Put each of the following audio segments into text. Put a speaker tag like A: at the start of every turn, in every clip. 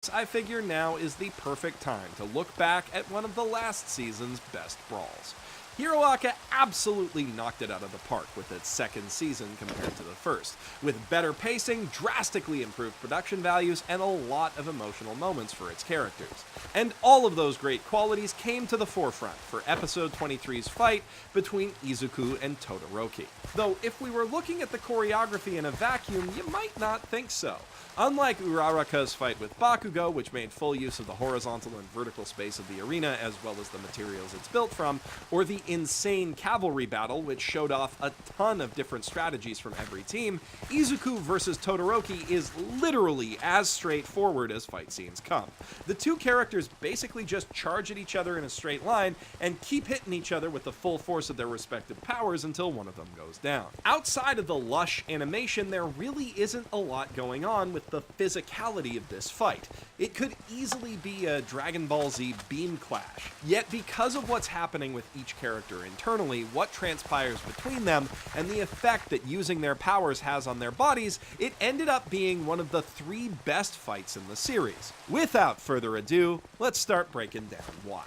A: I figure now is the perfect time to look back at one of the last season's best brawls. Hiroaka absolutely knocked it out of the park with its second season compared to the first, with better pacing, drastically improved production values, and a lot of emotional moments for its characters. And all of those great qualities came to the forefront for episode 23's fight between Izuku and Todoroki. Though if we were looking at the choreography in a vacuum, you might not think so. Unlike Uraraka's fight with Bakugo, which made full use of the horizontal and vertical space of the arena as well as the materials it's built from, or the insane cavalry battle, which showed off a ton of different strategies from every team, Izuku versus Todoroki is literally as straightforward as fight scenes come. The two characters basically just charge at each other in a straight line and keep hitting each other with the full force of their respective powers until one of them goes down. Outside of the lush animation, there really isn't a lot going on with the physicality of this fight. It could easily be a Dragon Ball Z beam clash. Yet because of what's happening with each character internally, what transpires between them, and the effect that using their powers has on their bodies, it ended up being one of the 3 best fights in the series. Without further ado, let's start breaking down why.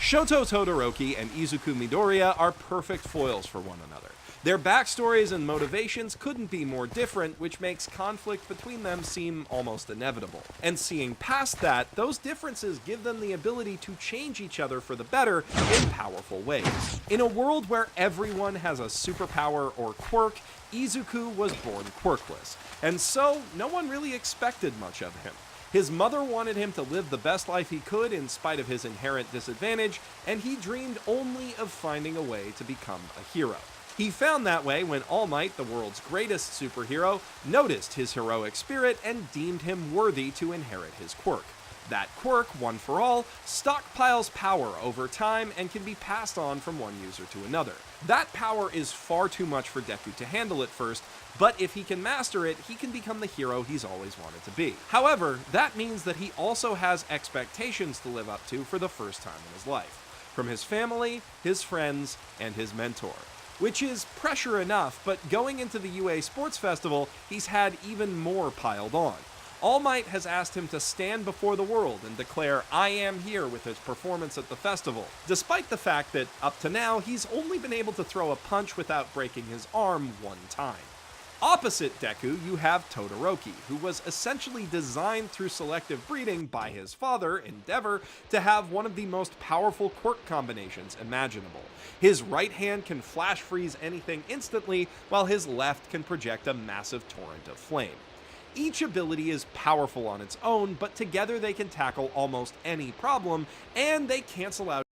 A: Shoto Todoroki and Izuku Midoriya are perfect foils for one another. Their backstories and motivations couldn't be more different, which makes conflict between them seem almost inevitable. And seeing past that, those differences give them the ability to change each other for the better in powerful ways. In a world where everyone has a superpower or quirk, Izuku was born quirkless, and so no one really expected much of him. His mother wanted him to live the best life he could in spite of his inherent disadvantage, and he dreamed only of finding a way to become a hero. He found that way when All Might, the world's greatest superhero, noticed his heroic spirit and deemed him worthy to inherit his quirk. That quirk, one for all, stockpiles power over time and can be passed on from one user to another. That power is far too much for Deku to handle at first, but if he can master it, he can become the hero he's always wanted to be. However, that means that he also has expectations to live up to for the first time in his life, from his family, his friends, and his mentor. Which is pressure enough, but going into the UA Sports Festival, he's had even more piled on. All Might has asked him to stand before the world and declare "I am here" with his performance at the festival, despite the fact that, up to now, he's only been able to throw a punch without breaking his arm one time. Opposite Deku, you have Todoroki, who was essentially designed through selective breeding by his father, Endeavor, to have one of the most powerful quirk combinations imaginable. His right hand can flash freeze anything instantly, while his left can project a massive torrent of flame. Each ability is powerful on its own, but together they can tackle almost any problem, and they cancel out